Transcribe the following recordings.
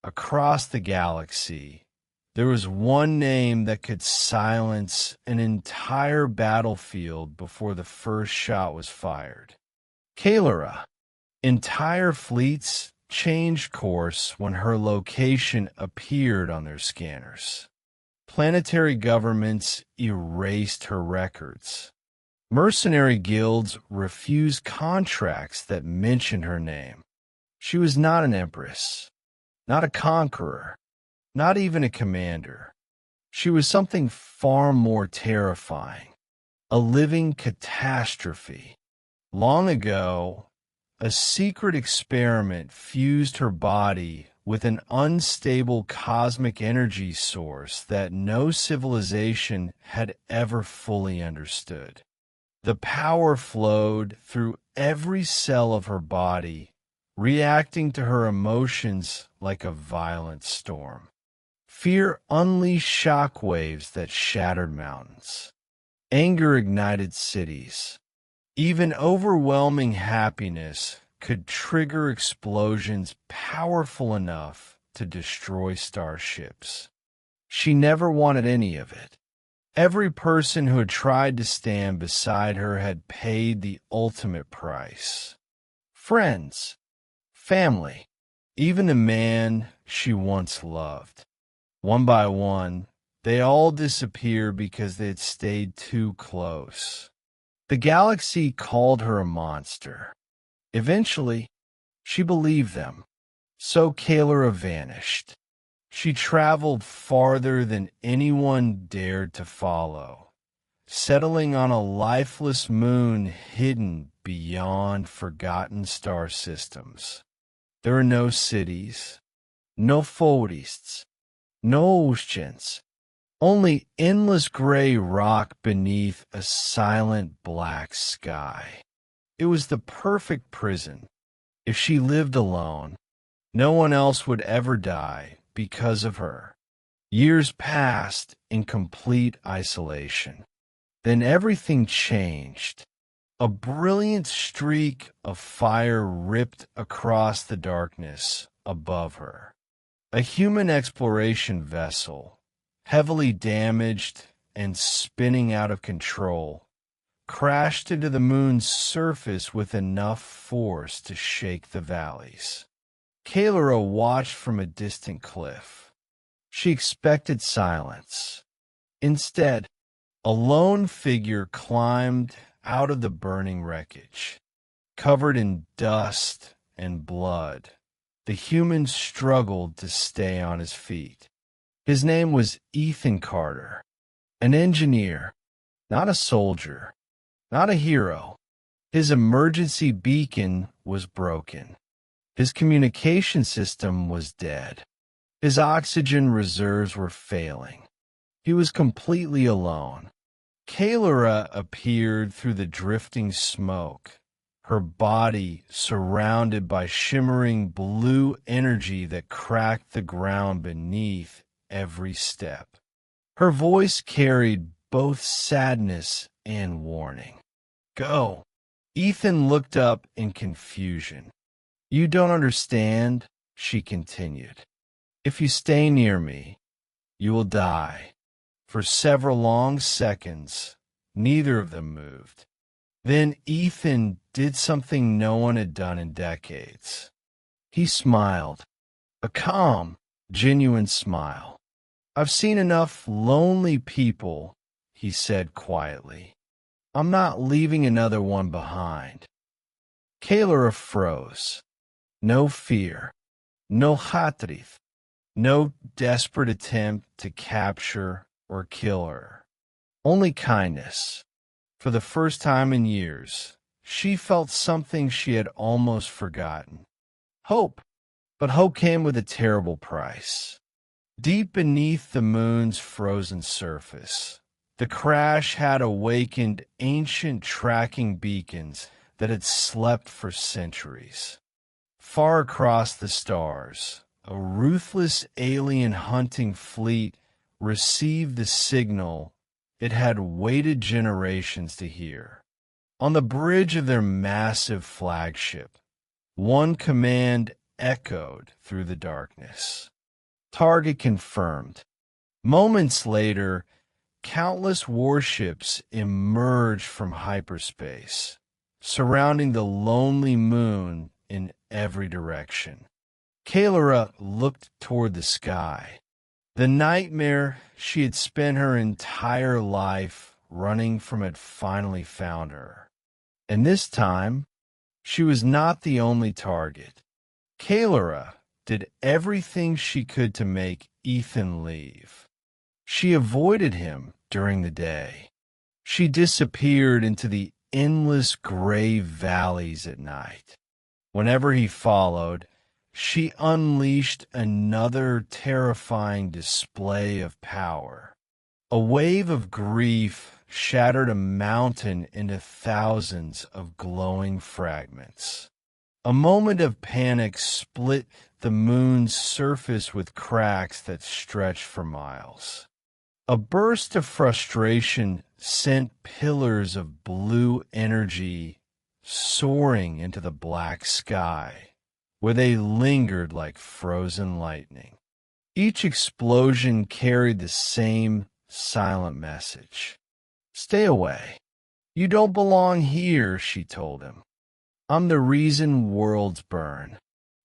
across the galaxy, there was one name that could silence an entire battlefield before the first shot was fired. Kaelyra. Entire fleets changed course when her location appeared on their scanners. Planetary governments erased her records. Mercenary guilds refused contracts that mentioned her name. She was not an empress, not a conqueror, not even a commander. She was something far more terrifying, a living catastrophe. Long ago, a secret experiment fused her body with an unstable cosmic energy source that no civilization had ever fully understood. The power flowed through every cell of her body, reacting to her emotions like a violent storm. Fear unleashed shockwaves that shattered mountains. Anger ignited cities. Even overwhelming happiness could trigger explosions powerful enough to destroy starships. She never wanted any of it. Every person who had tried to stand beside her had paid the ultimate price. Friends, family, even a man she once loved. One by one, they all disappeared because they had stayed too close. The galaxy called her a monster. Eventually, she believed them. So Kaelyra vanished. She traveled farther than anyone dared to follow, settling on a lifeless moon hidden beyond forgotten star systems. There are no cities, no forests, no oceans, only endless gray rock beneath a silent black sky. It was the perfect prison. If she lived alone, no one else would ever die because of her. Years passed in complete isolation. Then everything changed. A brilliant streak of fire ripped across the darkness above her. A human exploration vessel, heavily damaged and spinning out of control, crashed into the moon's surface with enough force to shake the valleys. Kaelyra watched from a distant cliff. She expected silence. Instead, a lone figure climbed out of the burning wreckage. Covered in dust and blood, the human struggled to stay on his feet. His name was Ethan Carter, an engineer, not a soldier, not a hero. His emergency beacon was broken. His communication system was dead. His oxygen reserves were failing. He was completely alone. Kaelyra appeared through the drifting smoke, her body surrounded by shimmering blue energy that cracked the ground beneath every step. Her voice carried both sadness and warning. "Go." Ethan looked up in confusion. "You don't understand," she continued. "If you stay near me, you will die." For several long seconds, neither of them moved. Then Ethan did something no one had done in decades. He smiled, a calm, genuine smile. "I've seen enough lonely people," he said quietly. "I'm not leaving another one behind." Kaelyra froze. No fear, no hatrith, no desperate attempt to capture or kill her. Only kindness. For the first time in years, she felt something she had almost forgotten. Hope. But hope came with a terrible price. Deep beneath the moon's frozen surface, the crash had awakened ancient tracking beacons that had slept for centuries. Far across the stars, a ruthless alien hunting fleet received the signal it had waited generations to hear. On the bridge of their massive flagship, one command echoed through the darkness. Target confirmed. Moments later, countless warships emerged from hyperspace, surrounding the lonely moon in every direction. Kaelyra looked toward the sky. The nightmare she had spent her entire life running from had finally found her. And this time, she was not the only target. Kaelyra did everything she could to make Ethan leave. She avoided him during the day. She disappeared into the endless gray valleys at night. Whenever he followed, she unleashed another terrifying display of power. A wave of grief shattered a mountain into thousands of glowing fragments. A moment of panic split the moon's surface with cracks that stretched for miles. A burst of frustration sent pillars of blue energy soaring into the black sky, where they lingered like frozen lightning. Each explosion carried the same silent message. "Stay away. You don't belong here," she told him. "I'm the reason worlds burn."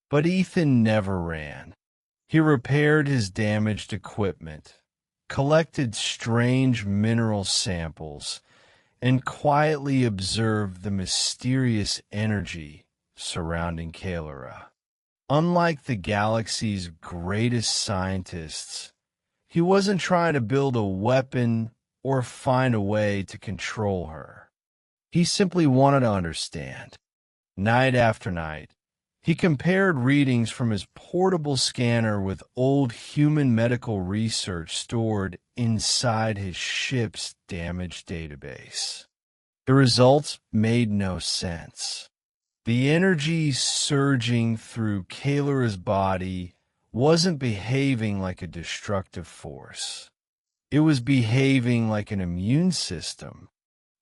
But Ethan never ran. He repaired his damaged equipment, collected strange mineral samples, and quietly observed the mysterious energy surrounding Kaelyra. Unlike the galaxy's greatest scientists, he wasn't trying to build a weapon or find a way to control her. He simply wanted to understand. Night after night, he compared readings from his portable scanner with old human medical research stored inside his ship's damaged database. The results made no sense. The energy surging through Kaelyra's body wasn't behaving like a destructive force. It was behaving like an immune system.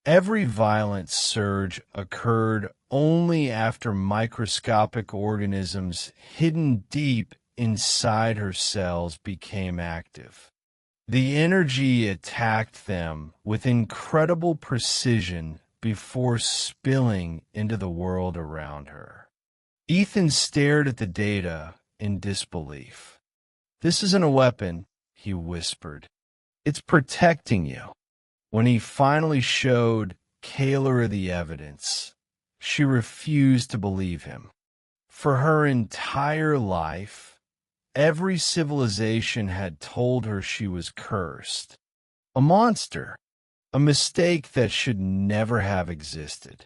Every violent surge occurred only after microscopic organisms hidden deep inside her cells became active. The energy attacked them with incredible precision before spilling into the world around her. Ethan stared at the data in disbelief. "This isn't a weapon," he whispered. "It's protecting you." When he finally showed Kaelyra the evidence, she refused to believe him. For her entire life, every civilization had told her she was cursed, a monster, a mistake that should never have existed.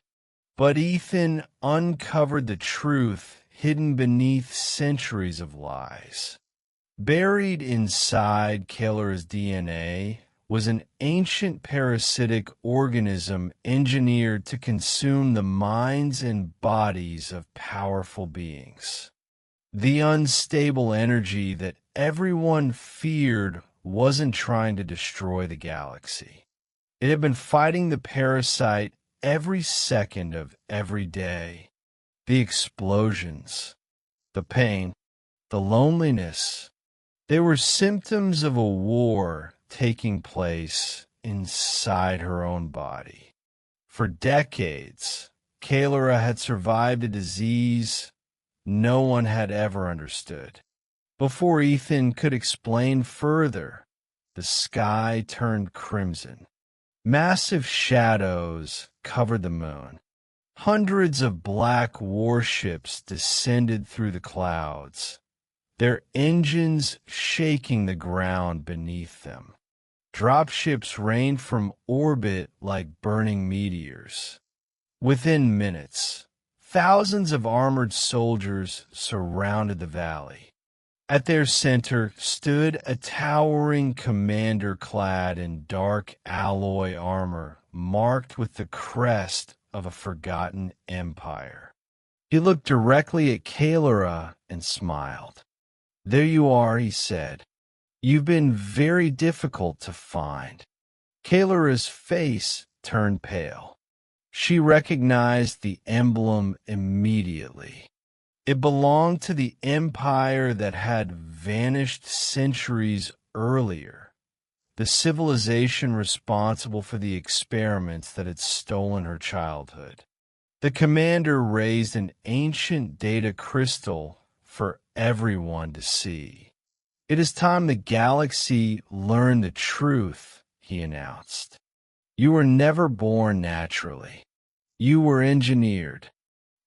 But Ethan uncovered the truth hidden beneath centuries of lies. Buried inside Kaelyra's DNA was an ancient parasitic organism engineered to consume the minds and bodies of powerful beings. The unstable energy that everyone feared wasn't trying to destroy the galaxy. It had been fighting the parasite every second of every day. The explosions, the pain, the loneliness, they were symptoms of a war taking place inside her own body. For decades, Kaelyra had survived a disease no one had ever understood. Before Ethan could explain further, the sky turned crimson. Massive shadows covered the moon. Hundreds of black warships descended through the clouds, their engines shaking the ground beneath them. Dropships rained from orbit like burning meteors. Within minutes, thousands of armored soldiers surrounded the valley. At their center stood a towering commander clad in dark alloy armor marked with the crest of a forgotten empire. He looked directly at Kaelyra and smiled. "There you are," he said. "You've been very difficult to find." Kaelyra's face turned pale. She recognized the emblem immediately. It belonged to the empire that had vanished centuries earlier, the civilization responsible for the experiments that had stolen her childhood. The commander raised an ancient data crystal for everyone to see. "It is time the galaxy learned the truth," he announced. "You were never born naturally. You were engineered.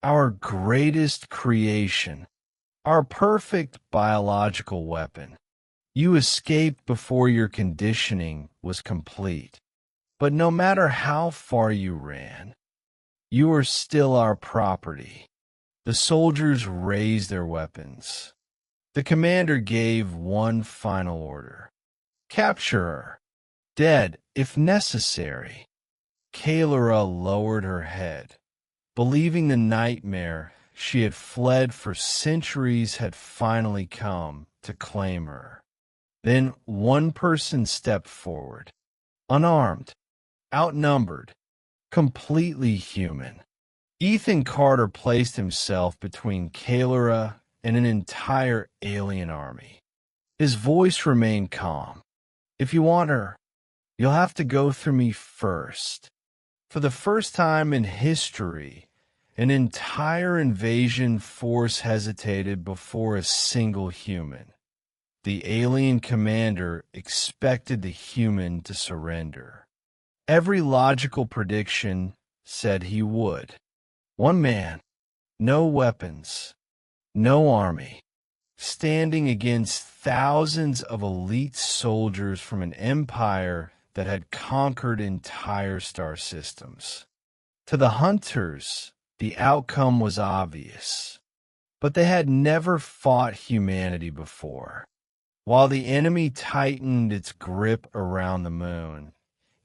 Our greatest creation. Our perfect biological weapon. You escaped before your conditioning was complete. But no matter how far you ran, you are still our property." The soldiers raised their weapons. The commander gave one final order. "Capture her. Dead, if necessary." Kaelyra lowered her head, believing the nightmare she had fled for centuries had finally come to claim her. Then one person stepped forward, unarmed, outnumbered, completely human. Ethan Carter placed himself between Kaelyra and an entire alien army. His voice remained calm. "If you want her, you'll have to go through me first." For the first time in history, an entire invasion force hesitated before a single human. The alien commander expected the human to surrender. Every logical prediction said he would. One man, no weapons, no army, standing against thousands of elite soldiers from an empire that had conquered entire star systems. To the hunters, the outcome was obvious, but they had never fought humanity before. While the enemy tightened its grip around the moon,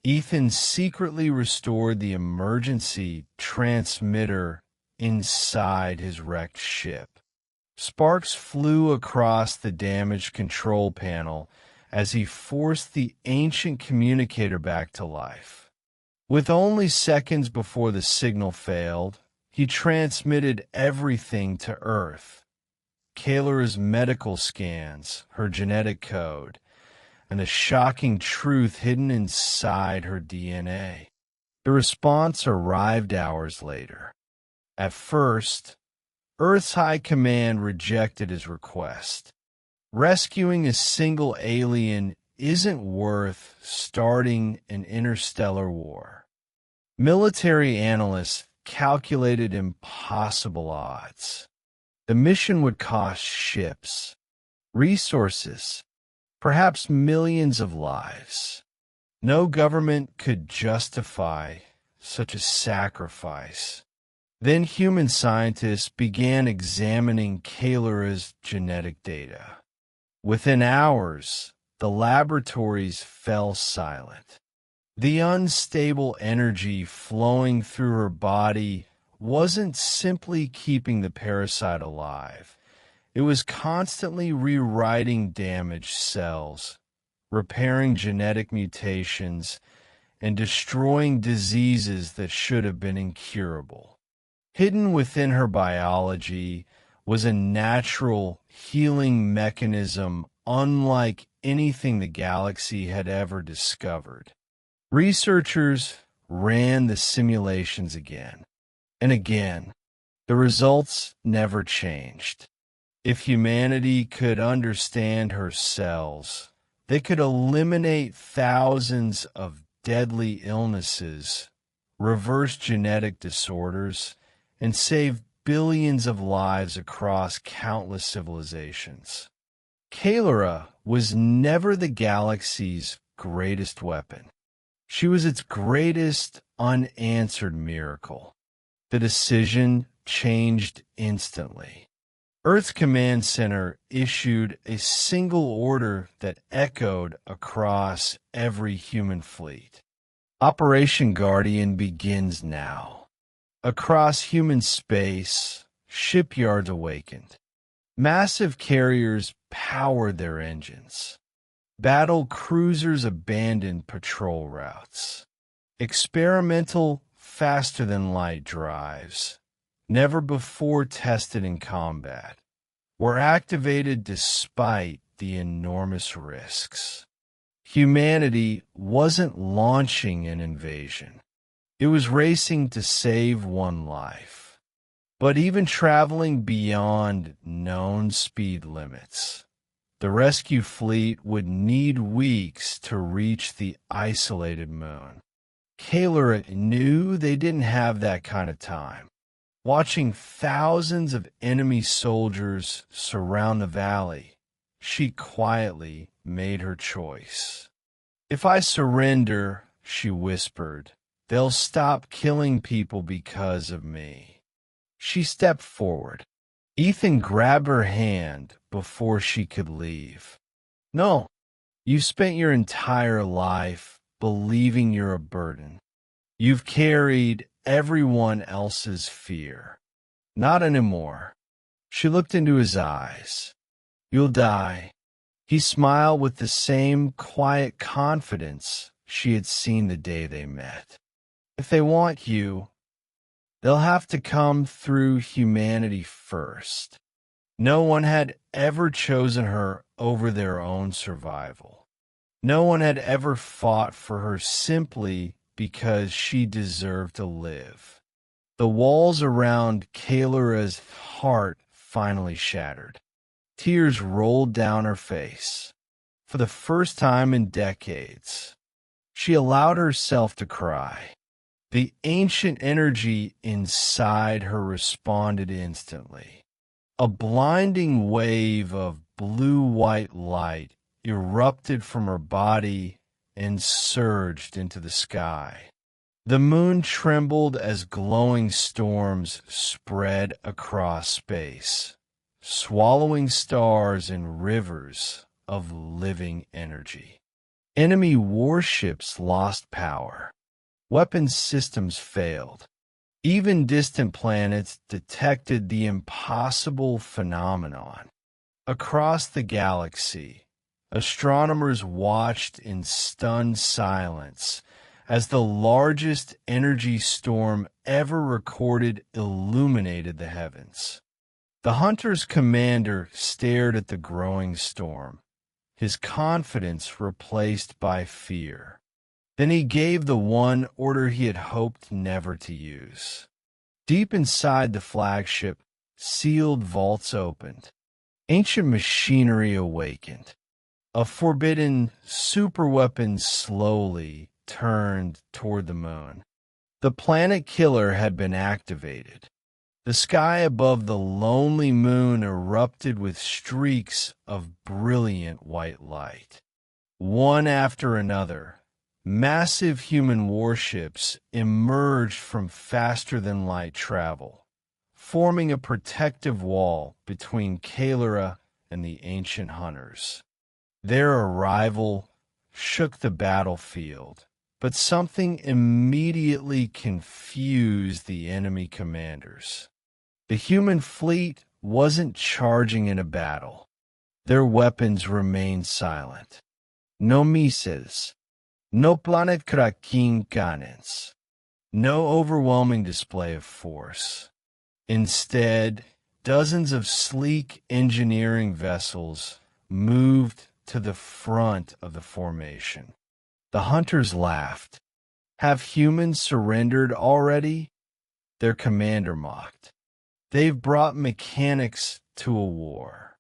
Ethan secretly restored the emergency transmitter inside his wrecked ship. Sparks flew across the damaged control panel as he forced the ancient communicator back to life. With only seconds before the signal failed, he transmitted everything to Earth. Kaelyra's medical scans, her genetic code, and the shocking truth hidden inside her DNA. The response arrived hours later. At first, Earth's High Command rejected his request. Rescuing a single alien isn't worth starting an interstellar war. Military analysts calculated impossible odds. The mission would cost ships, resources, perhaps millions of lives. No government could justify such a sacrifice. Then human scientists began examining Kaelyra's genetic data. Within hours, the laboratories fell silent. The unstable energy flowing through her body wasn't simply keeping the parasite alive. It was constantly rewriting damaged cells, repairing genetic mutations, and destroying diseases that should have been incurable. Hidden within her biology was a natural healing mechanism unlike anything the galaxy had ever discovered. Researchers ran the simulations again and again. The results never changed. If humanity could understand her cells, they could eliminate thousands of deadly illnesses, reverse genetic disorders, and save billions of lives across countless civilizations. Kaelyra was never the galaxy's greatest weapon. She was its greatest unanswered miracle. The decision changed instantly. Earth's command center issued a single order that echoed across every human fleet. Operation Guardian begins now. Across human space, shipyards awakened. Massive carriers powered their engines. Battle cruisers abandoned patrol routes. Experimental, faster-than-light drives never before tested in combat, were activated despite the enormous risks. Humanity wasn't launching an invasion. It was racing to save one life. But even traveling beyond known speed limits, the rescue fleet would need weeks to reach the isolated moon. Kaelyra knew they didn't have that kind of time. Watching thousands of enemy soldiers surround the valley, she quietly made her choice. "If I surrender," she whispered, "they'll stop killing people because of me." She stepped forward. Ethan grabbed her hand before she could leave. "No, you've spent your entire life believing you're a burden. You've carried everyone else's fear. Not anymore." She looked into his eyes. "You'll die." He smiled with the same quiet confidence she had seen the day they met. "If they want you, they'll have to come through humanity first." No one had ever chosen her over their own survival. No one had ever fought for her simply because she deserved to live. The walls around Kaelyra's heart finally shattered. Tears rolled down her face. For the first time in decades, she allowed herself to cry. The ancient energy inside her responded instantly. A blinding wave of blue-white light erupted from her body and surged into the sky. The moon trembled as glowing storms spread across space, swallowing stars in rivers of living energy. Enemy warships lost power. Weapon systems failed. Even distant planets detected the impossible phenomenon. Across the galaxy, astronomers watched in stunned silence as the largest energy storm ever recorded illuminated the heavens. The hunter's commander stared at the growing storm, his confidence replaced by fear. Then he gave the one order he had hoped never to use. Deep inside the flagship, sealed vaults opened. Ancient machinery awakened. A forbidden superweapon slowly turned toward the moon. The planet killer had been activated. The sky above the lonely moon erupted with streaks of brilliant white light. One after another, massive human warships emerged from faster-than-light travel, forming a protective wall between Kaelyra and the ancient hunters. Their arrival shook the battlefield, but something immediately confused the enemy commanders. The human fleet wasn't charging in a battle. Their weapons remained silent. No missiles, no planet-cracking cannons, no overwhelming display of force. Instead, dozens of sleek engineering vessels moved to the front of the formation. The hunters laughed. "Have humans surrendered already?" Their commander mocked. "They've brought mechanics to a war."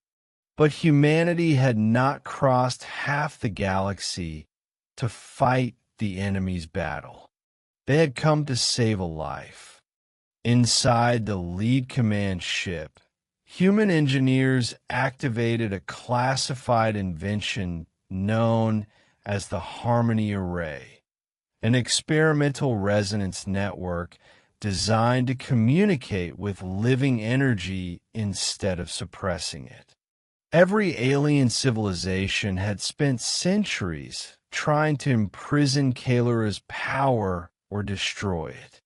But humanity had not crossed half the galaxy to fight the enemy's battle. They had come to save a life. Inside the lead command ship, human engineers activated a classified invention known as the Harmony Array, an experimental resonance network designed to communicate with living energy instead of suppressing it. Every alien civilization had spent centuries trying to imprison Kaelyra's power or destroy it.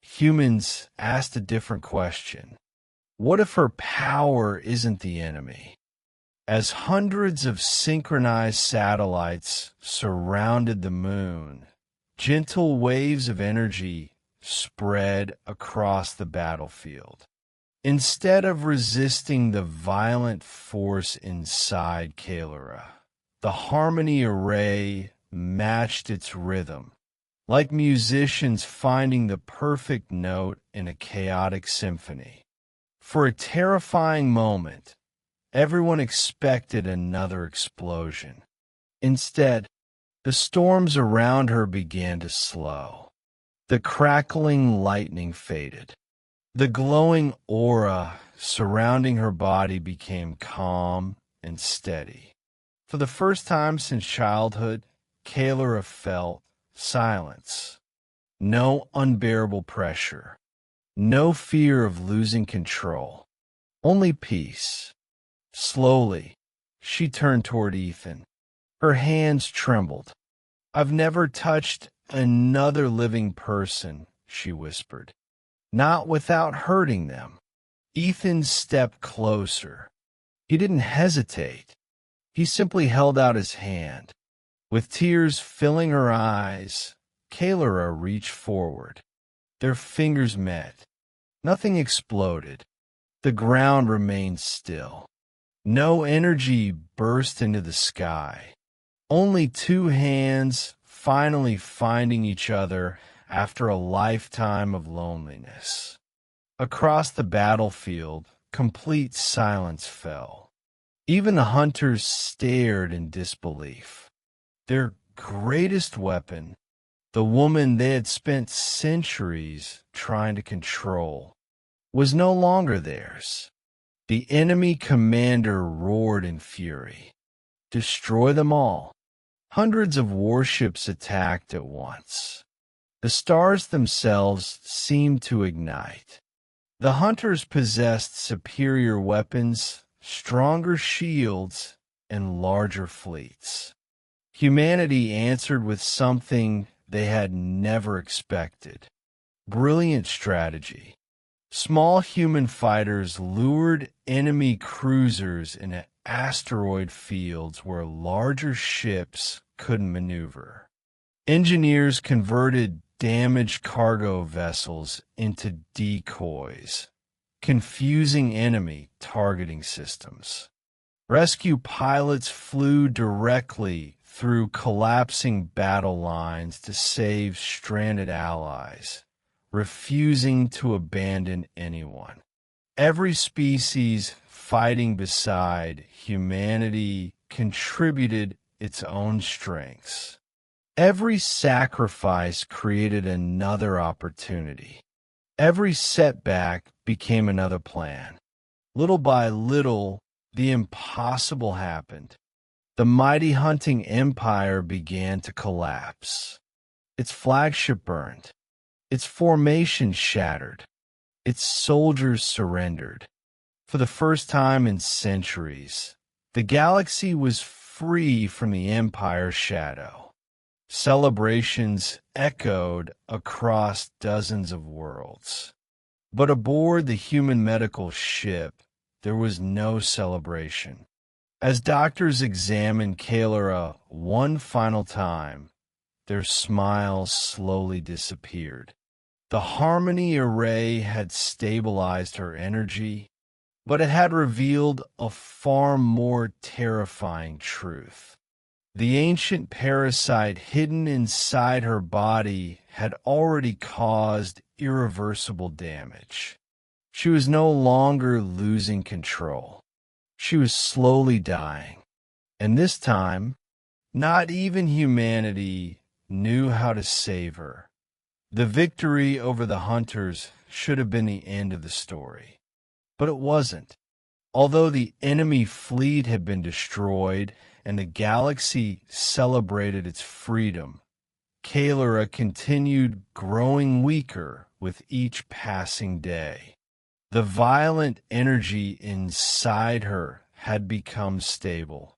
Humans asked a different question. What if her power isn't the enemy? As hundreds of synchronized satellites surrounded the moon, gentle waves of energy spread across the battlefield. Instead of resisting the violent force inside Kaelyra, the harmony array matched its rhythm, like musicians finding the perfect note in a chaotic symphony. For a terrifying moment, everyone expected another explosion. Instead, the storms around her began to slow. The crackling lightning faded. The glowing aura surrounding her body became calm and steady. For the first time since childhood, Kaelyra felt silence. No unbearable pressure. No fear of losing control. Only peace. Slowly, she turned toward Ethan. Her hands trembled. "I've never touched another living person," she whispered. "Not without hurting them." Ethan stepped closer. He didn't hesitate. He simply held out his hand. With tears filling her eyes, Kaelyra reached forward. Their fingers met. Nothing exploded. The ground remained still. No energy burst into the sky. Only two hands finally finding each other after a lifetime of loneliness. Across the battlefield, complete silence fell. Even the hunters stared in disbelief. Their greatest weapon, the woman they had spent centuries trying to control, was no longer theirs. The enemy commander roared in fury. Destroy them all. Hundreds of warships attacked at once. The stars themselves seemed to ignite. The hunters possessed superior weapons, stronger shields, and larger fleets. Humanity answered with something they had never expected. Brilliant strategy. Small human fighters lured enemy cruisers into asteroid fields where larger ships couldn't maneuver. Engineers converted damaged cargo vessels into decoys, confusing enemy targeting systems. Rescue pilots flew directly through collapsing battle lines to save stranded allies, refusing to abandon anyone. Every species fighting beside humanity contributed its own strengths. Every sacrifice created another opportunity. Every setback became another plan. Little by little, the impossible happened. The mighty hunting empire began to collapse. Its flagship burned. Its formation shattered. Its soldiers surrendered. For the first time in centuries, the galaxy was free from the Empire's shadow. Celebrations echoed across dozens of worlds. But aboard the human medical ship, there was no celebration. As doctors examined Kaelyra one final time, their smiles slowly disappeared. The harmony array had stabilized her energy, but it had revealed a far more terrifying truth. The ancient parasite hidden inside her body had already caused irreversible damage. She was no longer losing control. She was slowly dying. And this time, not even humanity knew how to save her. The victory over the hunters should have been the end of the story. But it wasn't. Although the enemy fleet had been destroyed and the galaxy celebrated its freedom, Kaelyra continued growing weaker with each passing day. The violent energy inside her had become stable,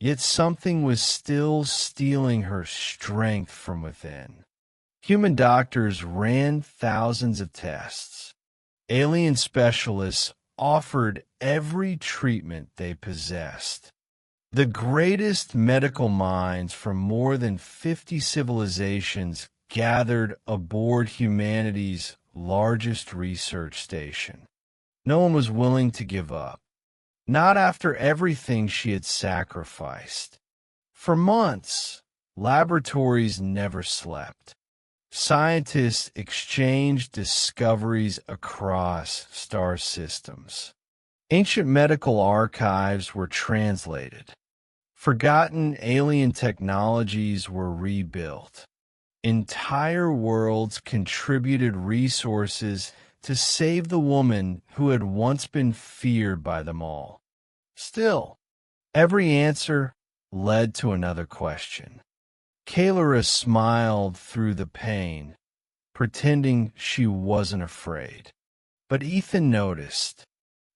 yet something was still stealing her strength from within. Human doctors ran thousands of tests. Alien specialists offered every treatment they possessed. The greatest medical minds from more than 50 civilizations gathered aboard humanity's largest research station. No one was willing to give up, not after everything she had sacrificed. For months, laboratories never slept. Scientists exchanged discoveries across star systems. Ancient medical archives were translated. Forgotten alien technologies were rebuilt. Entire worlds contributed resources to save the woman who had once been feared by them all. Still, every answer led to another question. Kaelyra smiled through the pain, pretending she wasn't afraid. But Ethan noticed.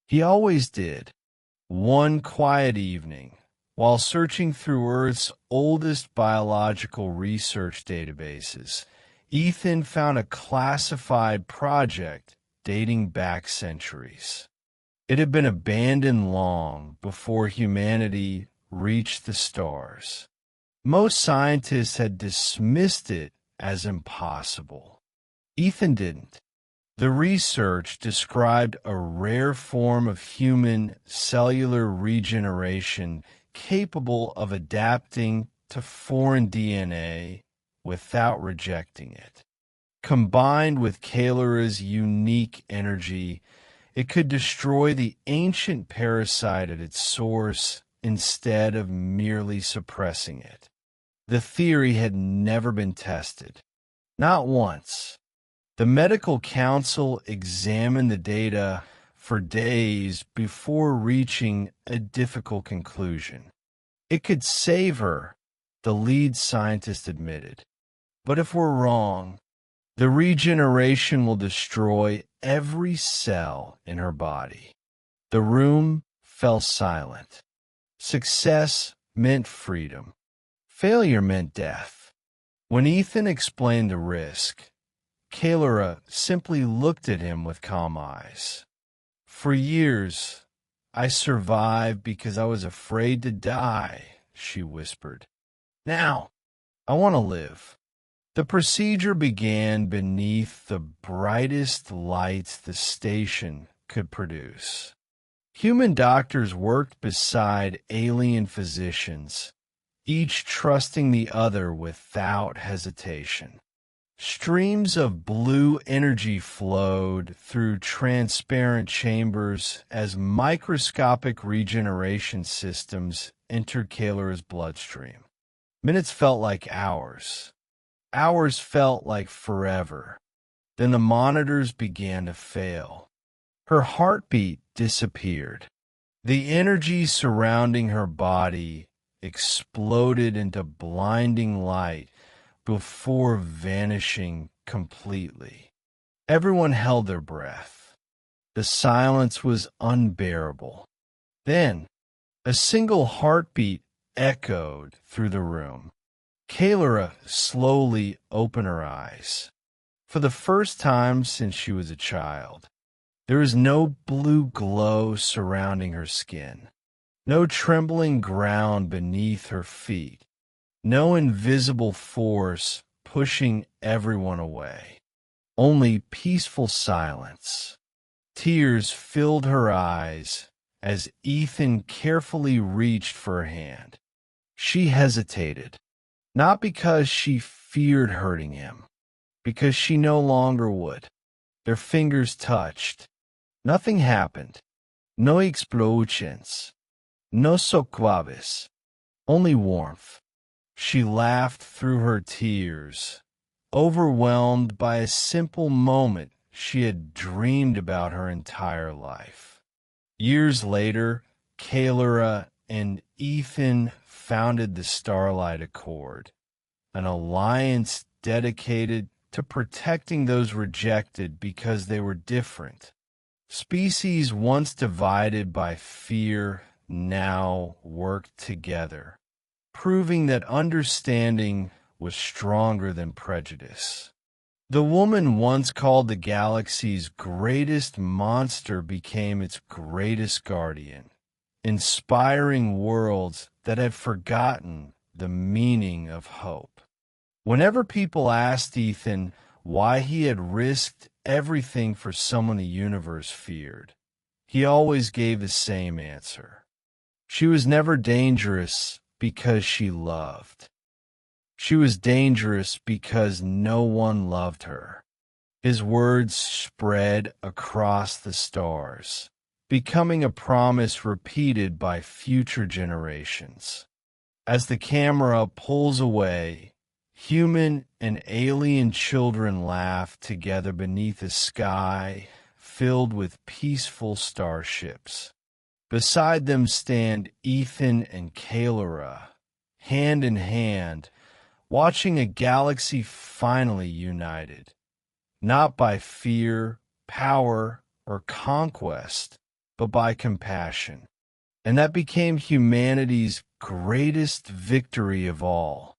He always did. One quiet evening, while searching through Earth's oldest biological research databases, Ethan found a classified project dating back centuries. It had been abandoned long before humanity reached the stars. Most scientists had dismissed it as impossible. Ethan didn't. The research described a rare form of human cellular regeneration capable of adapting to foreign DNA without rejecting it. Combined with Kaelyra's unique energy, it could destroy the ancient parasite at its source instead of merely suppressing it. The theory had never been tested. Not once. The medical council examined the data for days before reaching a difficult conclusion. It could save her, the lead scientist admitted. But if we're wrong, the regeneration will destroy every cell in her body. The room fell silent. Success meant freedom. Failure meant death. When Ethan explained the risk, Kaelyra simply looked at him with calm eyes. For years, I survived because I was afraid to die, she whispered. Now, I want to live. The procedure began beneath the brightest lights the station could produce. Human doctors worked beside alien physicians, each trusting the other without hesitation. Streams of blue energy flowed through transparent chambers as microscopic regeneration systems entered Kaelyra's bloodstream. Minutes felt like hours. Hours felt like forever. Then the monitors began to fail. Her heartbeat disappeared. The energy surrounding her body exploded into blinding light before vanishing completely. Everyone held their breath. The silence was unbearable. Then, a single heartbeat echoed through the room. Kaelyra slowly opened her eyes. For the first time since she was a child, there was no blue glow surrounding her skin, no trembling ground beneath her feet, no invisible force pushing everyone away, only peaceful silence. Tears filled her eyes as Ethan carefully reached for her hand. She hesitated, not because she feared hurting him, because she no longer would. Their fingers touched. Nothing happened. No explosions. No soquaves. Only warmth. She laughed through her tears, overwhelmed by a simple moment she had dreamed about her entire life. Years later, Kaelyra and Ethan founded the Starlight Accord, an alliance dedicated to protecting those rejected because they were different. Species once divided by fear now worked together, proving that understanding was stronger than prejudice. The woman once called the galaxy's greatest monster became its greatest guardian, inspiring worlds that had forgotten the meaning of hope. Whenever people asked Ethan why he had risked everything for someone the universe feared, he always gave the same answer. She was never dangerous because she loved. She was dangerous because no one loved her. His words spread across the stars, becoming a promise repeated by future generations. As the camera pulls away, human and alien children laugh together beneath a sky filled with peaceful starships. Beside them stand Ethan and Kaelyra, hand in hand, watching a galaxy finally united, not by fear, power, or conquest, but by compassion. And that became humanity's greatest victory of all.